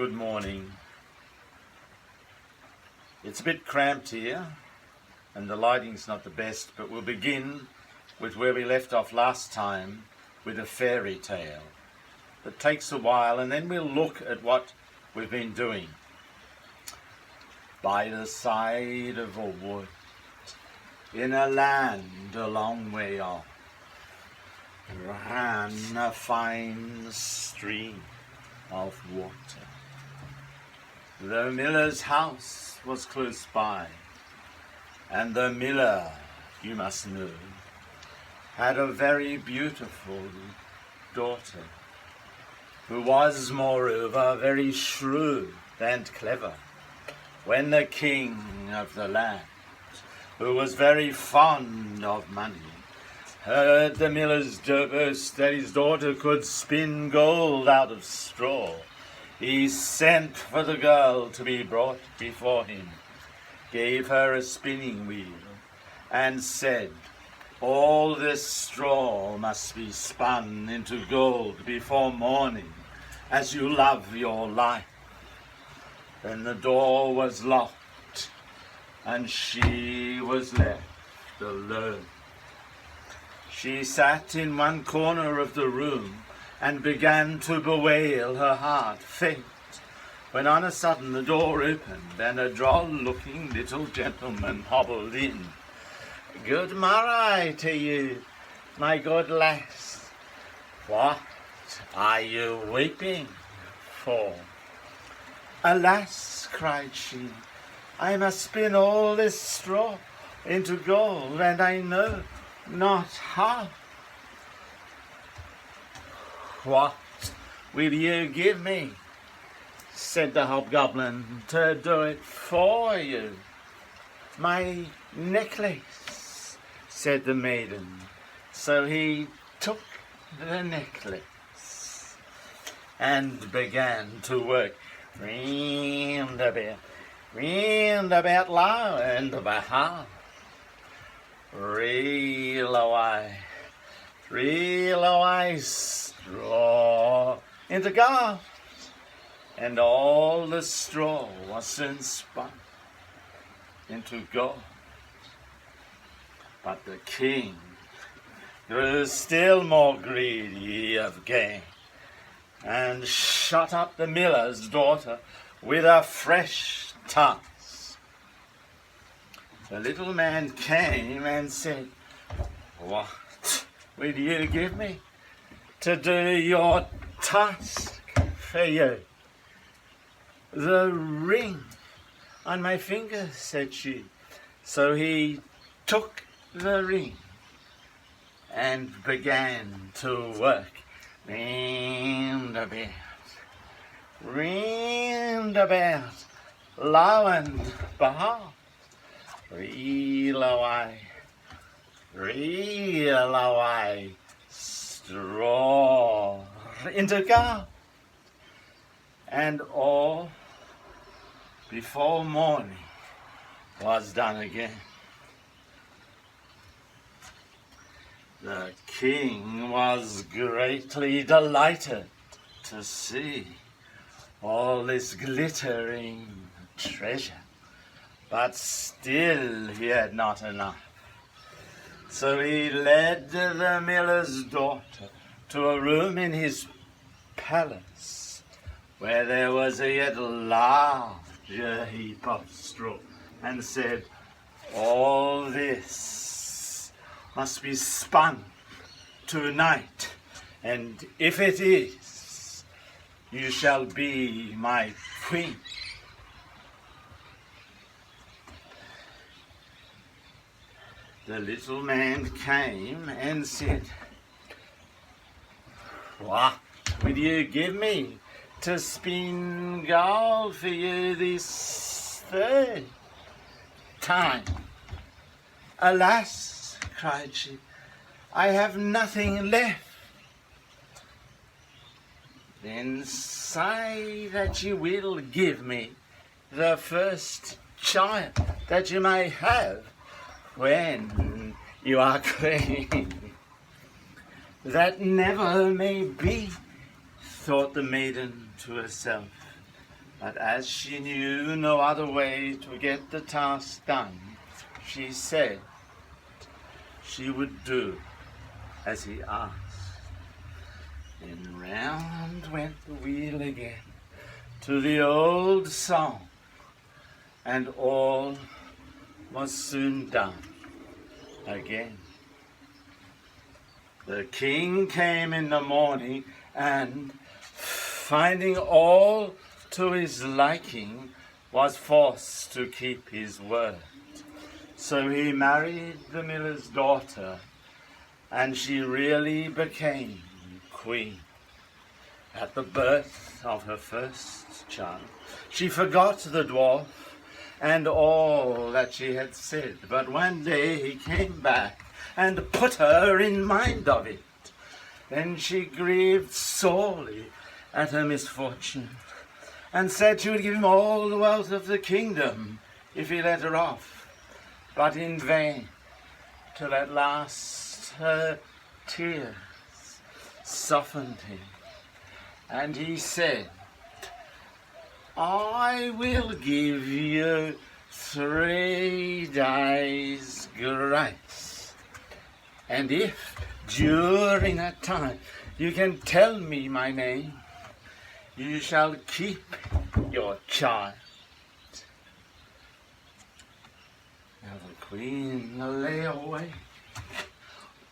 Good morning. It's a bit cramped here and the lighting's not the best, but we'll begin with where we left off last time with a fairy tale. It takes a while and then we'll look at what we've been doing. By the side of a wood, in a land a long way off, ran a fine stream of water. The miller's house was close by, and the miller, you must know, had a very beautiful daughter, who was, moreover, very shrewd and clever. When the king of the land, who was very fond of money, heard the miller's boast that his daughter could spin gold out of straw, he sent for the girl to be brought before him, gave her a spinning wheel, and said, "All this straw must be spun into gold before morning, as you love your life." Then the door was locked, and she was left alone. She sat in one corner of the room and began to bewail her heart faint, when on a sudden the door opened and a droll-looking little gentleman hobbled in. "Good morrow to you, my good lass. What are you weeping for?" "Alas," cried she, "I must spin all this straw into gold, and I know not how." "What will you give me," said the hobgoblin, "to do it for you?" "My necklace," said the maiden. So he took the necklace and began to work round about, low and behind. Reel away, straw into gold, and all the straw was soon spun into gold. But the king grew still more greedy of gain, and shut up the miller's daughter with a fresh task. The little man came and said, "What will you give me to do your task for you?" "The ring on my finger," said she. So he took the ring and began to work round about, low and behind. Reel away, straw into gold, and all before morning was done again. The king was greatly delighted to see all this glittering treasure, but still he had not enough. So he led the miller's daughter to a room in his palace, where there was a yet larger heap of straw, and said, "All this must be spun tonight, and if it is, you shall be my queen." The little man came and said, "What will you give me to spin gold for you this third time?" "Alas," cried she, "I have nothing left." "Then say that you will give me the first child that you may have when you are queen." "That never may be," thought the maiden to herself. But as she knew no other way to get the task done, she said she would do as he asked. Then round went the wheel again to the old song, and all was soon done again. The king came in the morning, and finding all to his liking, was forced to keep his word. So he married the miller's daughter, and she really became queen. At the birth of her first child, she forgot the dwarf and all that she had said, but one day he came back and put her in mind of it. Then she grieved sorely at her misfortune, and said she would give him all the wealth of the kingdom if he let her off, but in vain, till at last her tears softened him, and he said, I will give you 3 days' grace, and if during that time you can tell me my name, you shall keep your child. Now the queen lay awake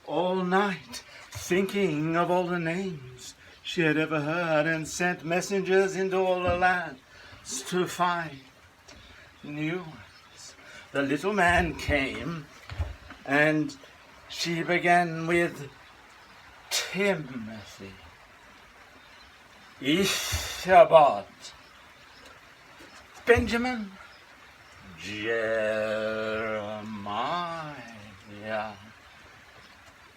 all night, thinking of all the names she had ever heard, and sent messengers into all the lands to find new ones. The little man came, and she began with Timothy, Ichabod, Benjamin, Jeremiah.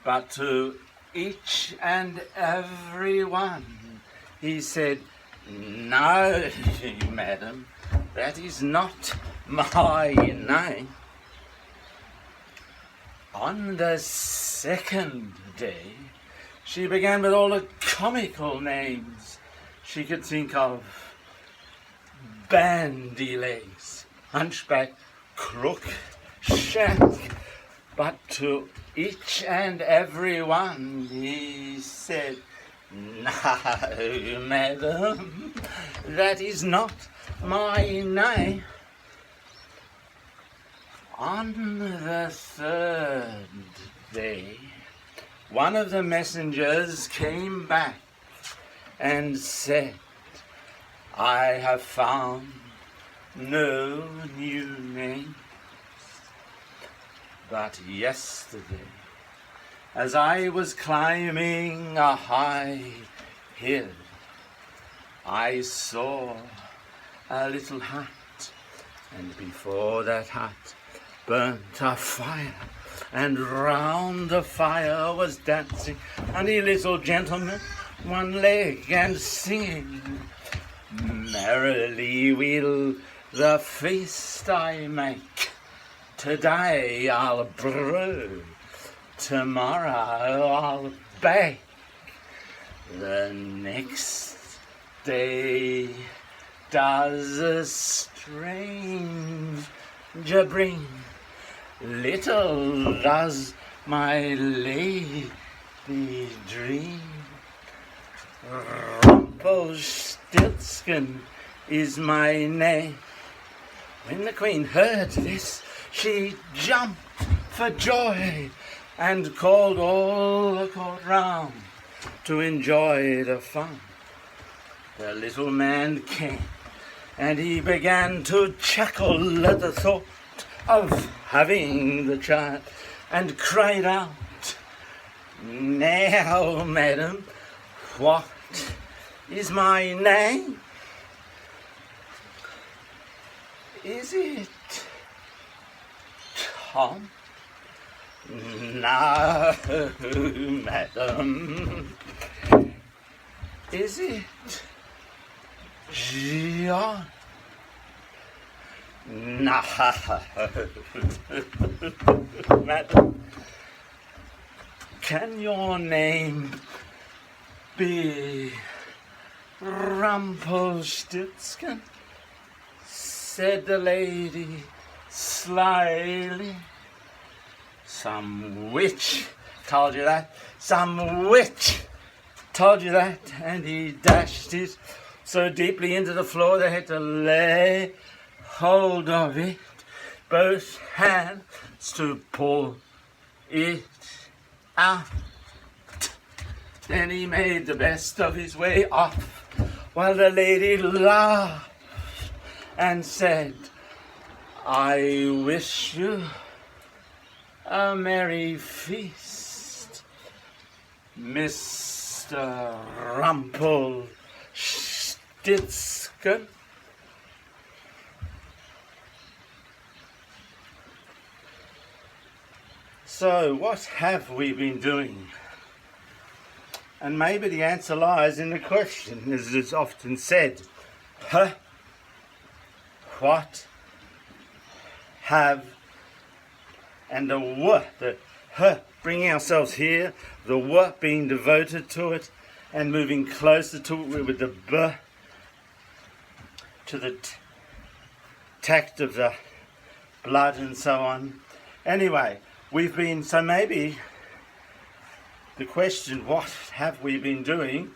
But to each and every one he said, No, madam, that is not my name. On the second day, she began with all the comical names she could think of: Bandy Legs, Hunchback, Crook, Shank. But to each and every one he said, No, madam, that is not my name. On the third day, one of the messengers came back and said, I have found no new name. But yesterday, as I was climbing a high hill, I saw a little hut, and before that hut burnt a fire, and round the fire was dancing a little gentleman, one leg, and singing, Merrily will the feast I make. Today I'll brew, tomorrow I'll bake. The next day does a stranger bring. Little does my lady dream. Rumpelstiltskin is my name. When the queen heard this, she jumped for joy and called all the court round to enjoy the fun. The little man came, and he began to chuckle at the thought of having the child, and cried out, Now, madam, what is my name? Is it Tom? No, madam. Is it John? No, madam. Can your name be Rumpelstiltskin? said the lady slyly. Some witch told you that. Some witch told you that. And he dashed it so deeply into the floor they had to lay hold of it, both hands, to pull it out. Then he made the best of his way off, while the lady laughed and said, I wish you a merry feast, Mr. Rumpelstiltskin. So, what have we been doing? And maybe the answer lies in the question, as is often said. What have, and the what, the bringing ourselves here, the what being devoted to it, and moving closer to it with the b, to the tact of the blood and so on. Anyway, we've been, so maybe the question, what have we been doing?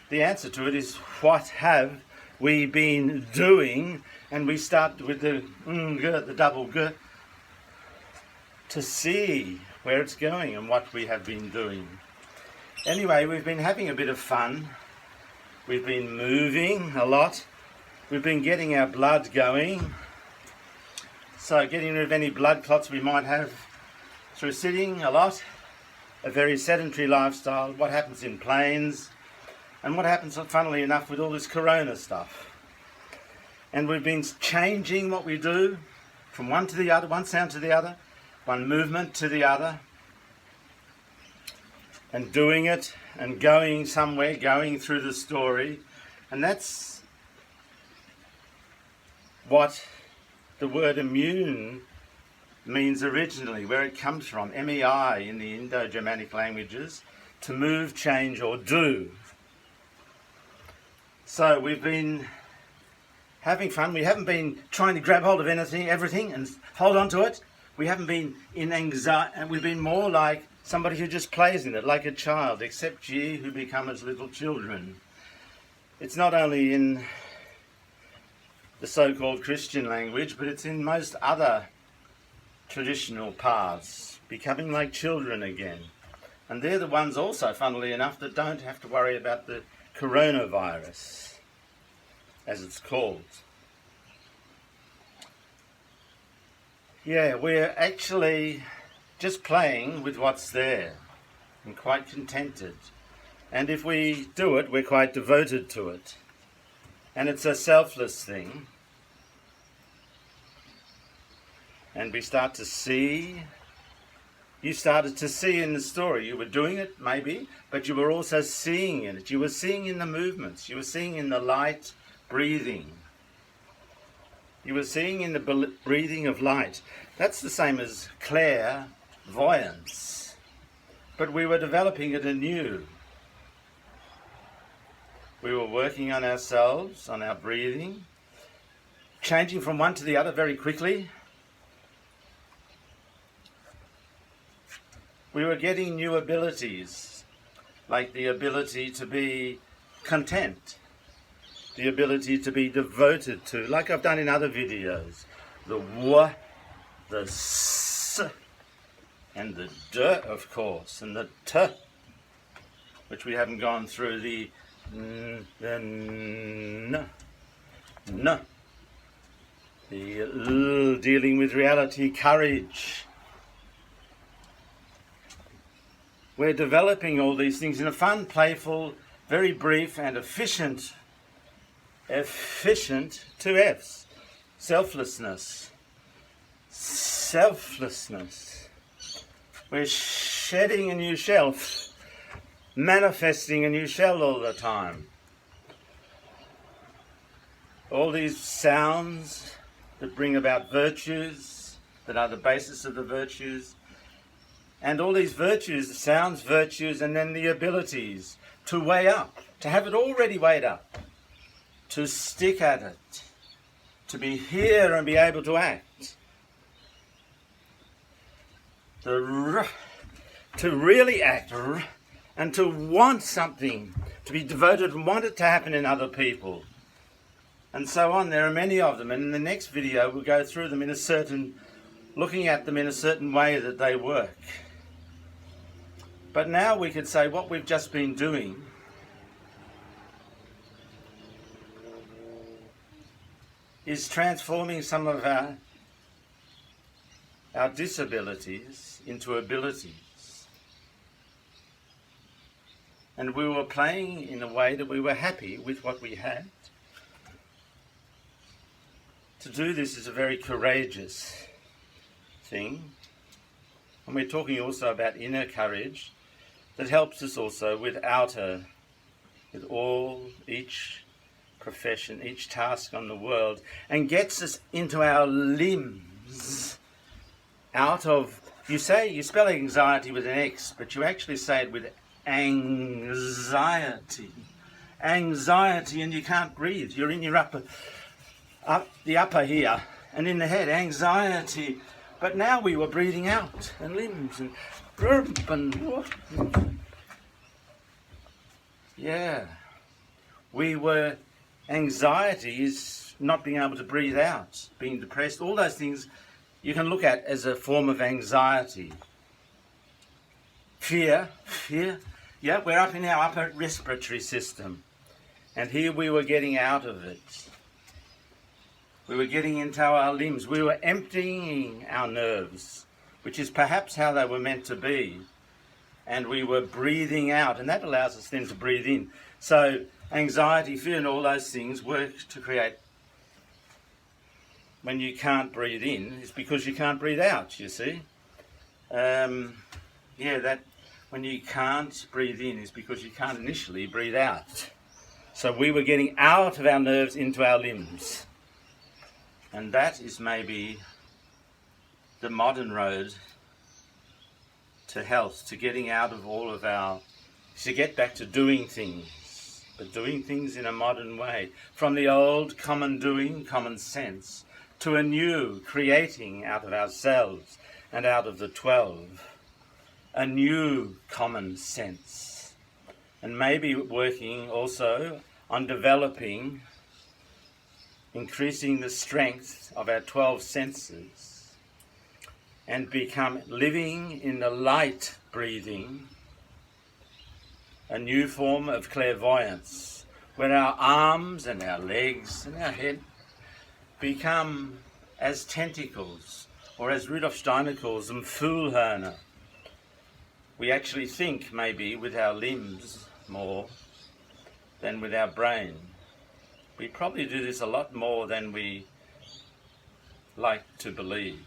The answer to it is, what have we been doing? And we start with the the double g, to see where it's going and what we have been doing. Anyway, we've been having a bit of fun. We've been moving a lot. We've been getting our blood going. So getting rid of any blood clots we might have through sitting a lot, a very sedentary lifestyle, what happens in planes, and what happens, funnily enough, with all this corona stuff. And we've been changing what we do from one to the other, one sound to the other, one movement to the other, and doing it and going somewhere, going through the story. And that's what the word immune means originally, where it comes from, MEI in the Indo-Germanic languages, to move, change or do. So we've been having fun. We haven't been trying to grab hold of everything and hold on to it. We haven't been in anxiety, and we've been more like somebody who just plays in it, like a child, except ye who become as little children. It's not only in the so-called Christian language, but it's in most other traditional paths, becoming like children again. And they're the ones also, funnily enough, that don't have to worry about the coronavirus, as it's called. Yeah, we're actually just playing with what's there and quite contented. And if we do it, we're quite devoted to it. And it's a selfless thing. And we start to see, you started to see in the story, you were doing it maybe, but you were also seeing in it. You were seeing in the movements, you were seeing in the light breathing. You were seeing in the breathing of light. That's the same as clairvoyance. But we were developing it anew. We were working on ourselves, on our breathing, changing from one to the other very quickly. We were getting new abilities, like the ability to be content, the ability to be devoted to, like I've done in other videos, the w, the s, and the d, of course, and the t, which we haven't gone through, the n, the l, dealing with reality, courage. We're developing all these things in a fun, playful, very brief and efficient 2 F's. Selflessness. We're shedding a new shell, manifesting a new shell all the time. All these sounds that bring about virtues, that are the basis of the virtues, and all these virtues, sounds, virtues, and then the abilities to weigh up, to have it already weighed up, to stick at it, to be here and be able to act. To really act and to want something, to be devoted and want it to happen in other people. And so on. There are many of them, and in the next video we'll go through them looking at them in a certain way that they work. But now we could say what we've just been doing is transforming some of our disabilities into abilities. And we were playing in a way that we were happy with what we had. To do this is a very courageous thing. And we're talking also about inner courage that helps us also with outer, with each profession, each task on the world, and gets us into our limbs, out of, you spell anxiety with an X, but you actually say it with anxiety. Anxiety, and you can't breathe. You're in your the upper here, and in the head, anxiety. But now we were breathing out, and limbs, and yeah. Anxiety is not being able to breathe out, being depressed, all those things you can look at as a form of anxiety. Fear, yeah, we're up in our upper respiratory system. And here we were getting out of it. We were getting into our limbs. We were emptying our nerves, which is perhaps how they were meant to be. And we were breathing out, and that allows us then to breathe in. So anxiety, fear, and all those things work to create. When you can't breathe in, it's because you can't breathe out, you see. When you can't breathe in is because you can't initially breathe out. So we were getting out of our nerves into our limbs. And that is maybe the modern road to health, to getting out of all of to get back to doing things, but doing things in a modern way. From the old common doing, common sense, to a new creating out of ourselves and out of the 12, a new common sense. And maybe working also on developing, increasing the strength of our 12 senses, and become living in the light breathing, a new form of clairvoyance, where our arms and our legs and our head become as tentacles, or as Rudolf Steiner calls them, Fühlhörner. We actually think maybe with our limbs more than with our brain. We probably do this a lot more than we like to believe.